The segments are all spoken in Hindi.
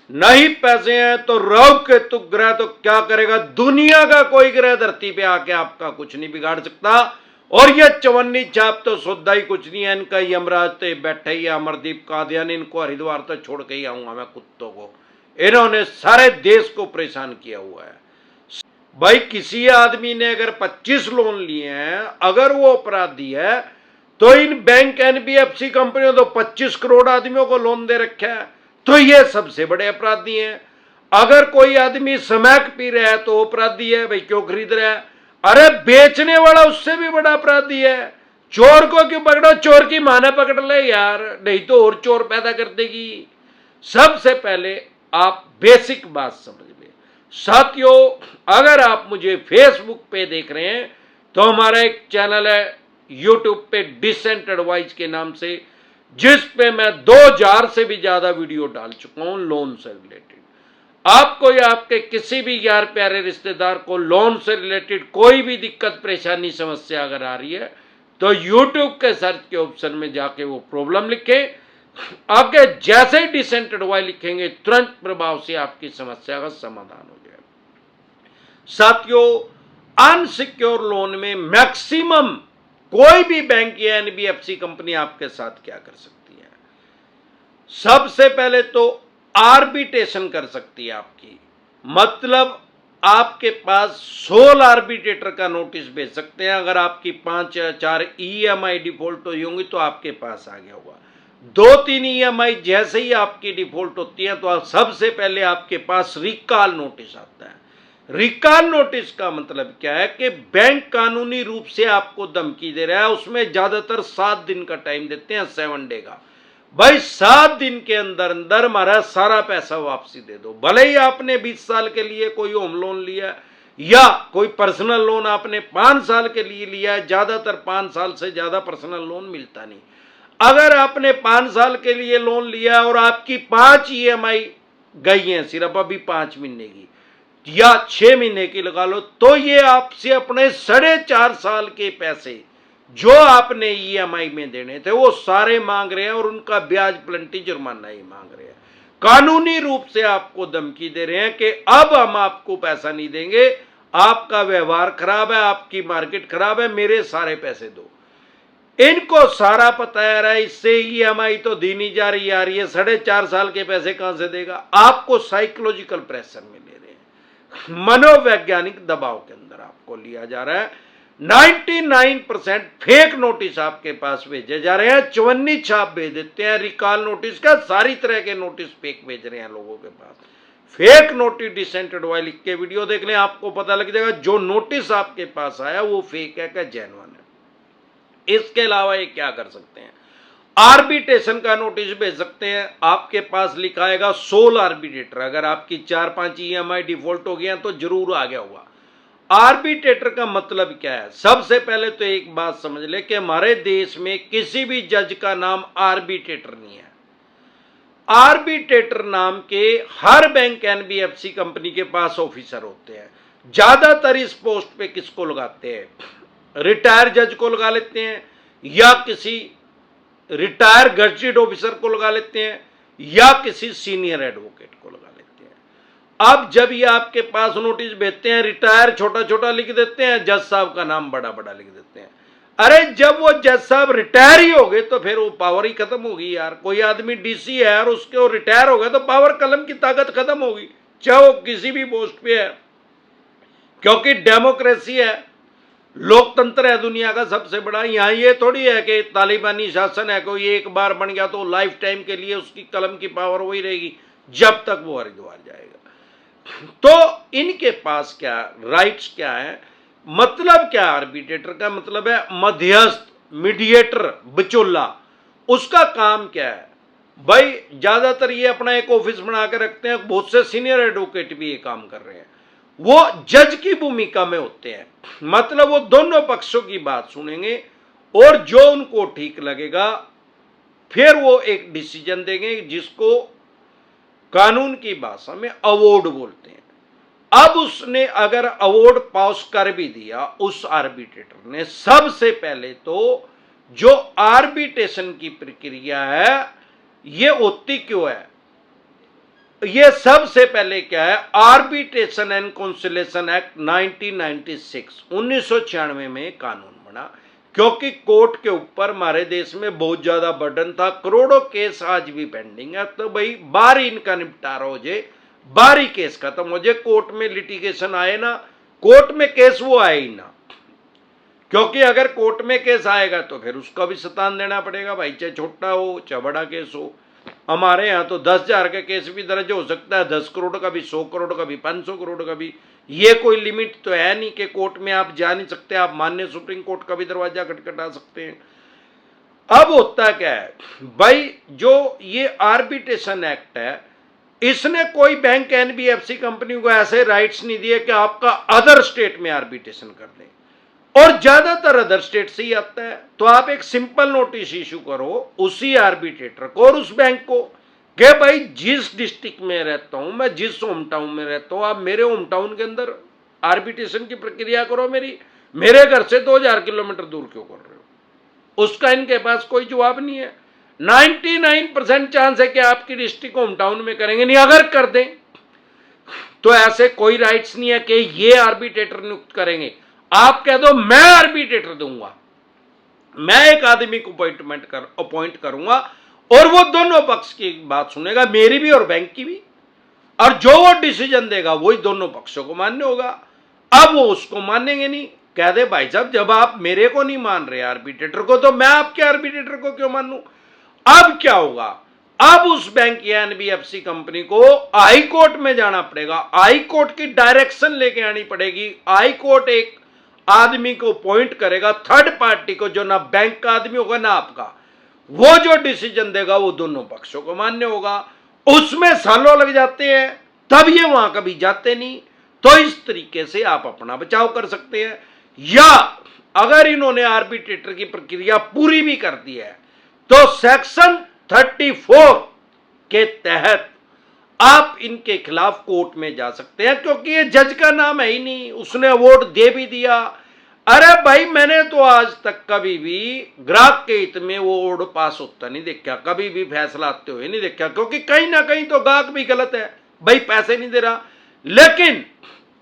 नहीं पैसे हैं तो राहु केतु ग्रह तो क्या करेगा, दुनिया का कोई ग्रह धरती पे आके आपका कुछ नहीं बिगाड़ सकता। और ये चवन्नी छाप तो सुद्धा ही कुछ नहीं है, इनका यमराज तो बैठे ही अमरदीप कादियानी, इनको हरिद्वार तो छोड़ के ही आऊंगा मैं कुत्तों को, इन्होंने सारे देश को परेशान किया हुआ है। भाई किसी आदमी ने अगर 25 लोन लिए हैं, अगर वो अपराधी है तो इन बैंक एनबीएफसी कंपनियों तो 25 करोड़ आदमियों को लोन दे रखा है, तो ये सबसे बड़े अपराधी हैं। अगर कोई आदमी समैक पी रहा है तो अपराधी है, भाई क्यों खरीद रहा है, अरे बेचने वाला उससे भी बड़ा अपराधी है। चोर को क्यों पकड़ो, चोर की मां ने पकड़ ले यार, नहीं तो और चोर पैदा कर देगी। सबसे पहले आप बेसिक बात समझ ले साथियों। अगर आप मुझे फेसबुक पे देख रहे हैं तो हमारा एक चैनल है यूट्यूब पे डिसेंट एडवाइस के नाम से, जिस पे मैं 2000 से भी ज्यादा वीडियो डाल चुका हूं लोन से रिलेटेड। आपको या आपके किसी भी यार प्यारे रिश्तेदार को लोन से रिलेटेड कोई भी दिक्कत परेशानी समस्या अगर आ रही है तो यूट्यूब के सर्च के ऑप्शन में जाके वो प्रॉब्लम लिखें, आगे जैसे ही डिसेंट एडवाइस लिखेंगे तुरंत प्रभाव से आपकी समस्या का समाधान हो जाएगा। साथियों, अनसिक्योर लोन में मैक्सिमम कोई भी बैंक या एनबीएफसी कंपनी आपके साथ क्या कर सकती है, सबसे पहले तो आर्बिट्रेशन कर सकती है आपकी, मतलब आपके पास सोल आर्बिट्रेटर का नोटिस भेज सकते हैं। अगर आपकी 5-4 ईएमआई डिफॉल्ट हुई होंगी तो आपके पास आ गया होगा। 2-3 ईएमआई जैसे ही आपकी डिफॉल्ट होती है तो सबसे पहले आपके पास रिकॉल नोटिस आता है। रिकॉल नोटिस का मतलब क्या है कि बैंक कानूनी रूप से आपको धमकी दे रहा है, उसमें ज्यादातर 7 दिन का टाइम देते हैं, 7 डे का। भाई 7 दिन के अंदर अंदर हमारा सारा पैसा वापसी दे दो। भले ही आपने 20 साल के लिए कोई होम लोन लिया या कोई पर्सनल लोन आपने 5 साल के लिए लिया है, ज्यादातर 5 साल से ज्यादा पर्सनल लोन मिलता नहीं। अगर आपने 5 साल के लिए लोन लिया और आपकी 5 ईएमआई गई हैं सिर्फ अभी 5 महीने की या 6 महीने की लगा लो, तो ये आपसे अपने 4.5 साल के पैसे जो आपने ईएमआई में देने थे वो सारे मांग रहे हैं और उनका ब्याज प्लंटी जुर्माना ही मांग रहे हैं। कानूनी रूप से आपको धमकी दे रहे हैं कि अब हम आपको पैसा नहीं देंगे, आपका व्यवहार खराब है, आपकी मार्केट खराब है, मेरे सारे पैसे दो। इनको सारा पता है, इससे ईएमआई तो दी नहीं जा रही यार, ये 4.5 साल के पैसे कहां से देगा। आपको साइकोलॉजिकल प्रेशर में ले रहे हैं, मनोवैज्ञानिक दबाव के अंदर आपको लिया जा रहा है। 99% फेक नोटिस आपके पास भेजे जा रहे हैं, चवन्नी छाप भेज देते हैं रिकॉल नोटिस का, सारी तरह के नोटिस फेक भेज रहे हैं लोगों के पास। फेक नोटिस डिसेंट एडवाइस लिख के वीडियो देख लें, आपको पता लग जाएगा जो नोटिस आपके पास आया वो फेक है क्या जेन्युइन है। इसके अलावा ये क्या कर सकते हैं, आर्बिट्रेशन का नोटिस भेज सकते हैं। आपके पास लिखा आएगा सोल आर्बिट्रेटर, अगर आपकी 4-5 ईएमआई डिफॉल्ट हो गया तो जरूर आ गया होगा। आर्बिट्रेटर का मतलब क्या है, सबसे पहले तो एक बात समझ ले कि हमारे देश में किसी भी जज का नाम आर्बिट्रेटर नहीं है। आर्बिट्रेटर नाम के हर बैंक एनबीएफसी कंपनी के पास ऑफिसर होते हैं। ज्यादातर इस पोस्ट पे किसको लगाते हैं, रिटायर जज को लगा लेते हैं, या किसी रिटायर गजेटेड ऑफिसर को लगा लेते हैं, या किसी सीनियर एडवोकेट को लगा लेते हैं। अब जब ये आपके पास नोटिस भेजते हैं, रिटायर छोटा छोटा लिख देते हैं, जज साहब का नाम बड़ा बड़ा लिख देते हैं। अरे जब वो जज साहब रिटायर ही हो गए तो फिर वो पावर ही खत्म होगी यार। कोई आदमी डीसी है और उसके वो रिटायर हो गए तो पावर कलम की ताकत खत्म होगी, चाहे वो किसी भी पोस्ट पे है, क्योंकि डेमोक्रेसी है, लोकतंत्र है दुनिया का सबसे बड़ा। यहां ये थोड़ी है कि तालिबानी शासन है, कोई एक बार बन गया तो लाइफ टाइम के लिए उसकी कलम की पावर वही रहेगी जब तक वो हरिद्वार जाएगा। तो इनके पास क्या राइट्स क्या है, मतलब क्या, आर्बिट्रेटर का मतलब है मध्यस्थ, मीडिएटर, बिचौला। उसका काम क्या है भाई, ज्यादातर ये अपना एक ऑफिस बना के रखते हैं, बहुत से सीनियर एडवोकेट भी ये काम कर रहे हैं, वो जज की भूमिका में होते हैं। मतलब वो दोनों पक्षों की बात सुनेंगे और जो उनको ठीक लगेगा फिर वो एक डिसीजन देंगे, जिसको कानून की भाषा में अवॉर्ड बोलते हैं। अब उसने अगर अवॉर्ड पास कर भी दिया उस आर्बिट्रेटर ने, सबसे पहले तो जो आर्बिट्रेशन की प्रक्रिया है ये होती क्यों है, ये सबसे पहले क्या है, आर्बिट्रेशन एंड कंसिलिएशन एक्ट 1996 1996 में कानून बना, क्योंकि कोर्ट के ऊपर हमारे देश में बहुत ज्यादा बर्डन था, करोड़ों केस आज भी पेंडिंग है। तो भाई बारी इनका निपटारा हो जाए, बारी केस खत्म हो जाए, कोर्ट में लिटिगेशन आए ना, कोर्ट में केस वो आए ही ना, क्योंकि अगर कोर्ट में केस आएगा तो फिर उसका भी सतान देना पड़ेगा भाई, चाहे छोटा हो चाहे बड़ा केस हो। हमारे यहाँ तो 10,000 का केस भी दर्ज हो सकता है, 10 करोड़ का भी, 100 करोड़ का भी, 500 करोड़ का भी। ये कोई लिमिट तो है नहीं कि कोर्ट में आप जा नहीं सकते, आप माननीय सुप्रीम कोर्ट का भी दरवाजा खटखटा सकते हैं। अब होता क्या है भाई, जो ये आर्बिट्रेशन एक्ट है, इसने कोई बैंक एनबीएफसी कंपनी को ऐसे राइट्स नहीं दिए कि आपका अदर स्टेट में आर्बिट्रेशन कर दें, और ज्यादातर अदर स्टेट से ही आता है। तो आप एक सिंपल नोटिस इशू करो उसी आर्बिट्रेटर को और उस बैंक को कि भाई जिस डिस्ट्रिक्ट में रहता हूं मैं, जिस होम टाउन में रहता हूं, आप मेरे होम टाउन के अंदर आर्बिट्रेशन की प्रक्रिया करो, मेरे घर से 2000 किलोमीटर दूर क्यों कर रहे हो। उसका इनके पास कोई जवाब नहीं है। 99% चांस है कि आपकी डिस्ट्रिक्ट होम टाउन में करेंगे नहीं, अगर कर दें तो ऐसे कोई राइट्स नहीं है कि ये आर्बिट्रेटर नियुक्त करेंगे। आप कह दो मैं आर्बिट्रेटर दूंगा, मैं एक आदमी को अपॉइंट करूंगा और वो दोनों पक्ष की बात सुनेगा, मेरी भी और बैंक की भी, और जो वो डिसीजन देगा वही दोनों पक्षों को मान्य होगा। अब वो उसको मानेंगे नहीं, कह दे भाई साहब जब आप मेरे को नहीं मान रहे आर्बिट्रेटर को, तो मैं आपके आर्बिट्रेटर को क्यों मानूं। अब क्या होगा, अब उस बैंक या एनबीएफसी कंपनी को हाई कोर्ट में जाना पड़ेगा, हाई कोर्ट की डायरेक्शन लेके आनी पड़ेगी। हाई कोर्ट एक आदमी को अपॉइंट करेगा, थर्ड पार्टी को, जो ना बैंक का आदमी होगा ना आपका, वो जो डिसीजन देगा वो दोनों पक्षों को मान्य होगा। उसमें सालों लग जाते हैं, तब ये वहां कभी जाते नहीं। तो इस तरीके से आप अपना बचाव कर सकते हैं। या अगर इन्होंने आर्बिट्रेटर की प्रक्रिया पूरी भी कर दी है तो सेक्शन 34 के तहत आप इनके खिलाफ कोर्ट में जा सकते हैं, क्योंकि ये जज का नाम है ही नहीं, उसने अवार्ड दे भी दिया। अरे भाई मैंने तो आज तक कभी भी ग्राहक के हित में वो अवार्ड पास होता नहीं देखा, कभी भी फैसला आते हुए नहीं देखा, क्योंकि कहीं ना कहीं तो ग्राहक भी गलत है, भाई पैसे नहीं दे रहा, लेकिन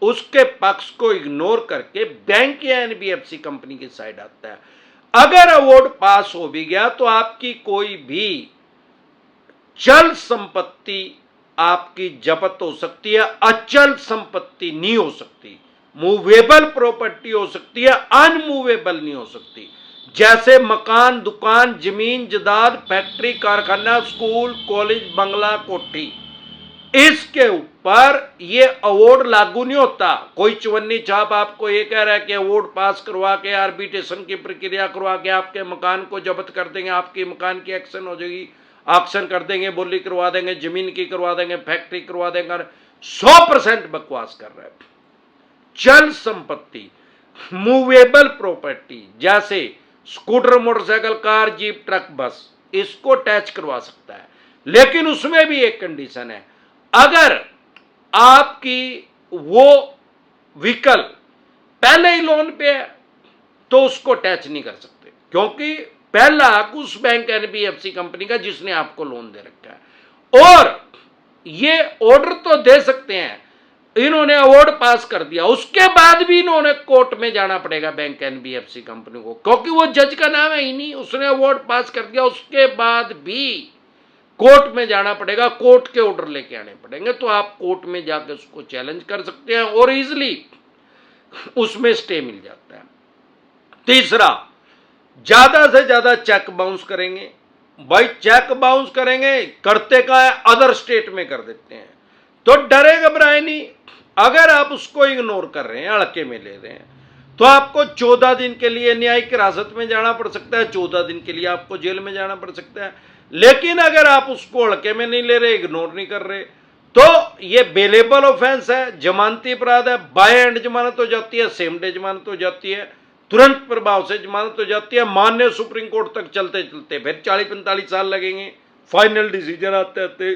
उसके पक्ष को इग्नोर करके बैंक या एनबीएफसी कंपनी की साइड आता है। अगर अवार्ड पास हो भी गया तो आपकी कोई भी चल संपत्ति आपकी जब्त हो सकती है, अचल संपत्ति नहीं हो सकती। मूवेबल प्रॉपर्टी हो सकती है, अनमूवेबल नहीं हो सकती। जैसे मकान, दुकान, जमीन जायदाद, फैक्ट्री, कारखाना, स्कूल, कॉलेज, बंगला, कोठी, इसके ऊपर ये अवार्ड लागू नहीं होता। कोई चवन्नी छाप आपको ये कह रहा है कि अवार्ड पास करवा के आर्बिट्रेशन की प्रक्रिया करवा के आपके मकान को जब्त कर देंगे, आपके मकान की एक्शन हो जाएगी, ऑक्शन कर देंगे, बोली करवा देंगे, जमीन की करवा देंगे, फैक्ट्री करवा देंगे, 100% बकवास कर रहा है। चल संपत्ति, मूवेबल प्रॉपर्टी, जैसे scooter, motorcycle, car, jeep, truck, बस, इसको टैच करवा सकता है, लेकिन उसमें भी एक कंडीशन है, अगर आपकी वो व्हीकल पहले ही लोन पे है तो उसको टैच नहीं कर सकते, क्योंकि पहला हक उस बैंक एनबीएफसी कंपनी का जिसने आपको लोन दे रखा है। और ये ऑर्डर तो दे सकते हैं, इन्होंने अवार्ड पास कर दिया, उसके बाद भी इन्होंने कोर्ट में जाना पड़ेगा बैंक एनबीएफसी कंपनी को, क्योंकि वो जज का नाम है ही नहीं, उसने अवार्ड पास कर दिया, उसके बाद भी कोर्ट में जाना पड़ेगा, कोर्ट के ऑर्डर लेके आने पड़ेंगे। तो आप कोर्ट में जाकर उसको चैलेंज कर सकते हैं और इजिली उसमें स्टे मिल जाता है। तीसरा, ज्यादा से ज्यादा चेक बाउंस करेंगे। भाई चेक बाउंस करेंगे, करते का है अदर स्टेट में कर देते हैं, तो डरे घबराए नहीं। अगर आप उसको इग्नोर कर रहे हैं, हल्के में ले रहे हैं, तो आपको 14 दिन के लिए न्यायिक हिरासत में जाना पड़ सकता है, 14 दिन के लिए आपको जेल में जाना पड़ सकता है। लेकिन अगर आप उसको हल्के में नहीं ले रहे, इग्नोर नहीं कर रहे, तो ये बेलेबल ऑफेंस है, जमानती अपराध है, बाय एंड जमानत हो जाती है, सेम डे जमानत हो जाती है, तुरंत प्रभाव से जमानत हो जाती है, माननीय सुप्रीम कोर्ट तक चलते चलते फिर 40-45 साल लगेंगे, फाइनल डिसीजन आते आते।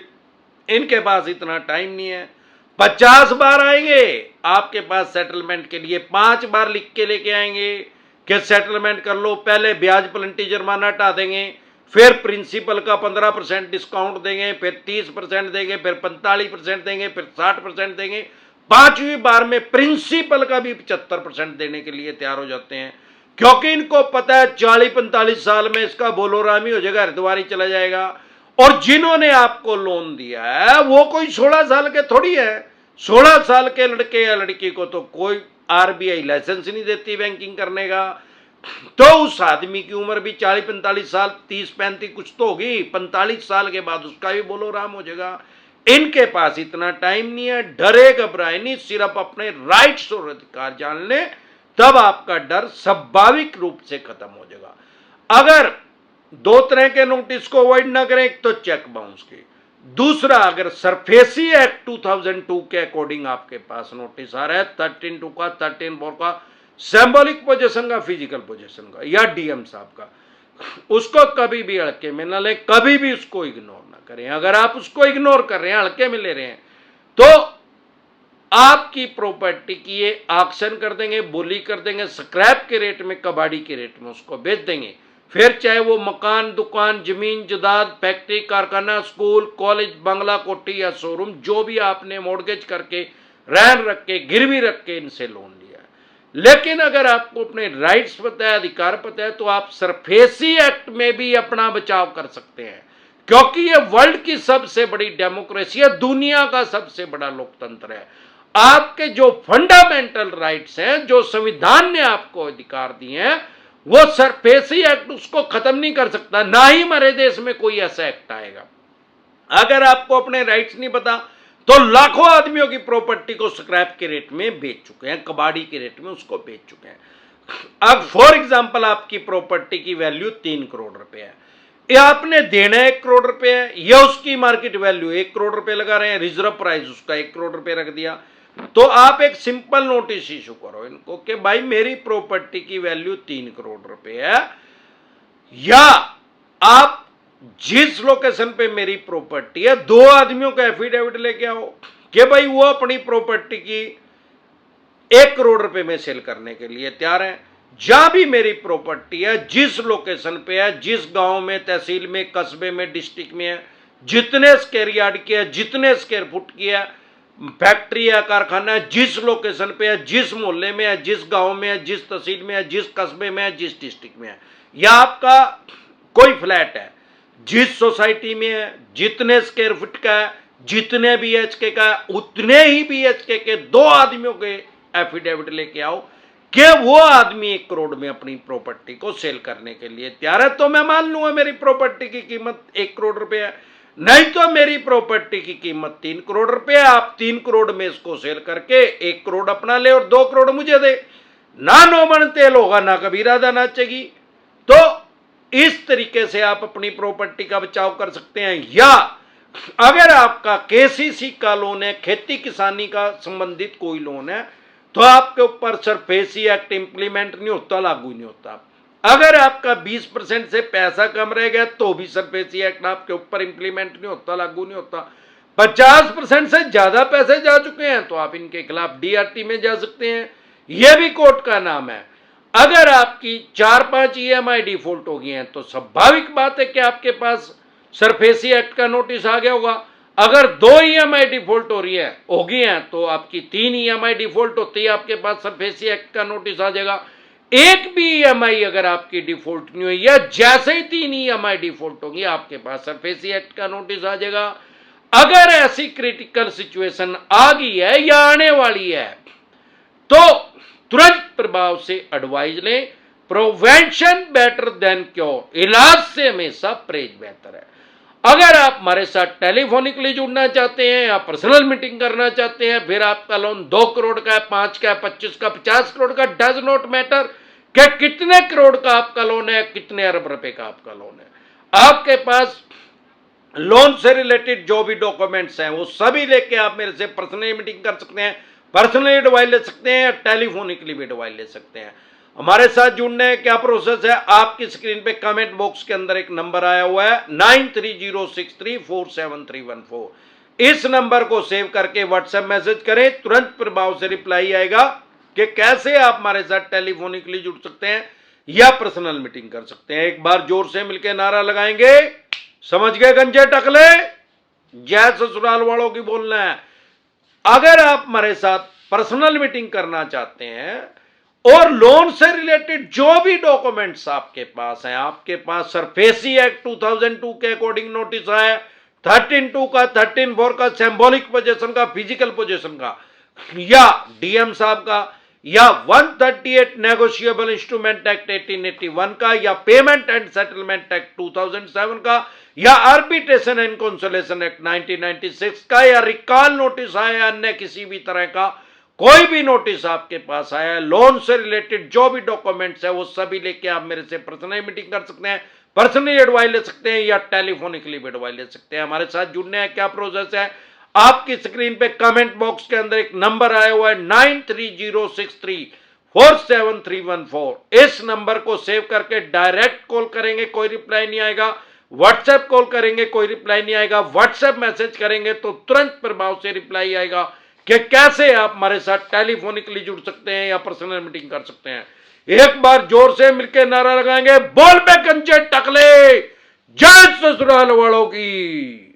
इनके पास इतना टाइम नहीं है, 50 बार आएंगे आपके पास सेटलमेंट के लिए, 5 बार लिख के लेके आएंगे कि सेटलमेंट कर लो, पहले ब्याज प्लंटी जुर्माना हटा देंगे, फिर प्रिंसिपल का 15% डिस्काउंट देंगे, फिर 30% देंगे, फिर 45% देंगे, फिर 60% देंगे। 5वीं बार में प्रिंसिपल का भी 75% देने के लिए तैयार हो जाते हैं, क्योंकि इनको पता है 40-45 साल में इसका बोलोरामी हो जाएगा, हरिद्वार ही चला जाएगा। और जिन्होंने आपको लोन दिया है वो कोई 16 साल के थोड़ी है। 16 साल के लड़के या लड़की को तो कोई आरबीआई लाइसेंस नहीं देती बैंकिंग करने का। तो उस आदमी की उम्र भी 40-45 साल, 30-35 कुछ तो होगी। 45 साल के बाद उसका भी बोलोराम हो जाएगा। इनके पास इतना टाइम नहीं है, डरे घबराए नहीं, सिर्फ अपने राइट्स और अधिकार जान ले, तब आपका डर स्वाभाविक रूप से खत्म हो जाएगा। अगर 2 तरह के नोटिस को अवॉइड ना करें, एक तो चेक बाउंस की, दूसरा अगर सरफेसी एक्ट 2002 के अकॉर्डिंग आपके पास नोटिस आ रहा है 13(2) का, 13(4) का, सिंबॉलिक पोजीशन का, फिजिकल पोजीशन का या डीएम साहब का, उसको कभी भी हल्के में ना लें, कभी भी उसको इग्नोर ना करें। अगर आप उसको इग्नोर कर रहे हैं, हल्के में ले रहे हैं, तो आपकी प्रॉपर्टी की ये ऑक्शन कर देंगे, बोली कर देंगे, स्क्रैप के रेट में, कबाड़ी के रेट में उसको बेच देंगे। फिर चाहे वो मकान, दुकान, जमीन जायदाद, फैक्ट्री, कारखाना, स्कूल, कॉलेज, बंगला, कोठी या शोरूम, जो भी आपने मॉर्गेज करके, रहन रख के, गिरवी रख के इनसे लोन लिया है। लेकिन अगर आपको अपने राइट्स पता है, अधिकार पता है, तो आप सरफेसी एक्ट में भी अपना बचाव कर सकते हैं, क्योंकि ये वर्ल्ड की सबसे बड़ी डेमोक्रेसी है, दुनिया का सबसे बड़ा लोकतंत्र है। आपके जो फंडामेंटल राइट्स हैं, जो संविधान ने आपको अधिकार दिए हैं, वो सरफेसी एक्ट उसको खत्म नहीं कर सकता, ना ही हमारे देश में कोई ऐसा एक्ट आएगा। अगर आपको अपने राइट्स नहीं पता, तो लाखों आदमियों की प्रॉपर्टी को स्क्रैप के रेट में बेच चुके हैं, कबाड़ी के रेट में उसको बेच चुके हैं। अब फॉर एग्जांपल आपकी प्रॉपर्टी की वैल्यू 3 करोड़ रुपए है, ये आपने देना 1 करोड़ रुपए है, या उसकी मार्केट वैल्यू 1 करोड़ रुपए लगा रहे हैं, रिजर्व प्राइस उसका 1 करोड़ रुपए रख दिया, तो आप एक सिंपल नोटिस इशू करो इनको कि भाई मेरी प्रॉपर्टी की वैल्यू 3 करोड़ रुपए है, या आप जिस लोकेशन पे मेरी प्रॉपर्टी है 2 आदमियों का एफिडेविट लेके आओ कि भाई वो अपनी प्रॉपर्टी की 1 करोड़ रुपए में सेल करने के लिए तैयार है। जहां भी मेरी प्रॉपर्टी है, जिस लोकेशन पे है, जिस गांव में, तहसील में, कस्बे में, डिस्ट्रिक्ट में है, जितने स्क्वायर यार्ड की है, जितने स्क्वायर फुट की है, फैक्ट्री या कारखाना है, जिस लोकेशन पे है, जिस मोहल्ले में है, जिस गांव में है, जिस तहसील में है, जिस कस्बे में है, जिस डिस्ट्रिक्ट में है, या आपका कोई फ्लैट है, जिस सोसाइटी में है, जितने स्क्वायर फुट का है, जितने बीएचके का है, उतने ही बीएचके के 2 आदमियों के एफिडेविट लेके आओ कि वो आदमी 1 करोड़ में अपनी प्रॉपर्टी को सेल करने के लिए तैयार है, तो मैं मान लूंगा मेरी प्रॉपर्टी की कीमत 1 करोड़ रुपए है। नहीं तो मेरी प्रॉपर्टी की कीमत 3 करोड़ रुपए है, आप 3 करोड़ में इसको सेल करके 1 करोड़ अपना ले और 2 करोड़ मुझे दे, ना नो मन तेल होगा, ना कबीरा दाना चेगी। तो इस तरीके से आप अपनी प्रॉपर्टी का बचाव कर सकते हैं। या अगर आपका केसीसी का लोन है, खेती किसानी का संबंधित कोई लोन है, तो आपके ऊपर सरफेसी एक्ट इंप्लीमेंट नहीं होता, लागू नहीं होता। अगर आपका 20% से पैसा कम रह गया तो भी सरफेसी एक्ट आपके ऊपर इंप्लीमेंट नहीं होता, लागू नहीं होता। 50% से ज्यादा पैसे जा चुके हैं तो आप इनके खिलाफ डीआरटी में जा सकते हैं, यह भी कोर्ट का नाम है। अगर आपकी 4-5 ईएमआई डिफॉल्ट हो गई हैं तो स्वाभाविक बात है कि आपके पास सरफेसी एक्ट का नोटिस आ गया होगा। अगर 2 ईएमआई डिफॉल्ट हो गई हैं तो आपकी 3 ईएमआई डिफॉल्ट होती है, आपके पास सरफेसी एक्ट का नोटिस आ जाएगा। एक भी ईएमआई अगर आपकी डिफॉल्ट नहीं हुई, या जैसे ही 3 ईएमआई डिफॉल्ट होगी आपके पास सरफेसी एक्ट का नोटिस आ जाएगा। अगर ऐसी क्रिटिकल सिचुएशन आ गई है या आने वाली है तो तुरंत प्रभाव से एडवाइज लें। प्रिवेंशन बेटर देन क्योर, इलाज से हमेशा परहेज बेहतर है। अगर आप हमारे साथ टेलीफोनिकली जुड़ना चाहते हैं या पर्सनल मीटिंग करना चाहते हैं, फिर आपका लोन 2 करोड़ का है, 5 का है, 25 का, 50 करोड़ का, डज नॉट मैटर कि कितने करोड़ का आपका लोन है, कितने अरब रुपए का आपका लोन है। आपके पास लोन से रिलेटेड जो भी डॉक्यूमेंट्स हैं वो सभी लेके आप मेरे से पर्सनली मीटिंग कर सकते हैं, पर्सनली एडवाइस ले सकते हैं, टेलीफोनिकली भी एडवाइस ले सकते हैं। हमारे साथ जुड़ने क्या प्रोसेस है, आपकी स्क्रीन पे कमेंट बॉक्स के अंदर एक नंबर आया हुआ है 9306347314। इस नंबर को सेव करके व्हाट्सएप मैसेज करें, तुरंत प्रभाव से रिप्लाई आएगा कि कैसे आप हमारे साथ टेलीफोनिकली जुड़ सकते हैं, या पर्सनल मीटिंग कर सकते हैं। एक बार जोर से मिलकर नारा लगाएंगे, समझ गए गंजे टकले? जय ससुराल वालों की बोलना है। अगर आप हमारे साथ पर्सनल मीटिंग करना चाहते हैं और लोन से रिलेटेड जो भी डॉक्यूमेंट्स आपके पास हैं, आपके पास सरफेसी एक्ट 2002 के अकॉर्डिंग नोटिस आया, 13(2) का, 13(4) का, सिंबॉलिक पोजीशन का, फिजिकल पोजीशन का, या डीएम साहब का, या 138 नेगोशिएबल इंस्ट्रूमेंट एक्ट 1881 का, या पेमेंट एंड सेटलमेंट एक्ट 2007 का, या आर्बिट्रेशन एंड कंसोलेशन एक्ट 1996 का, या रिकॉल नोटिस आया, अन्य किसी भी तरह का कोई भी नोटिस आपके पास आया है, लोन से रिलेटेड जो भी डॉक्यूमेंट्स है वो सभी लेके आप मेरे से पर्सनली मीटिंग कर सकते हैं, पर्सनली एडवाइस ले सकते हैं, या टेलीफोनिकली भी एडवाइस ले सकते हैं। हमारे साथ जुड़ने हैं, क्या प्रोसेस है? आपकी स्क्रीन पे कमेंट बॉक्स के अंदर एक नंबर आया हुआ है 9306347314। इस नंबर को सेव करके डायरेक्ट कॉल करेंगे, कोई रिप्लाई नहीं आएगा। व्हाट्सएप कॉल करेंगे, कोई रिप्लाई नहीं आएगा। व्हाट्सएप मैसेज करेंगे तो तुरंत प्रभाव से रिप्लाई आएगा कि कैसे आप हमारे साथ टेलीफोनिकली जुड़ सकते हैं या पर्सनल मीटिंग कर सकते हैं। एक बार जोर से मिलकर नारा लगाएंगे, बोल बे कंचे टकले, जय ससुराल वालों की।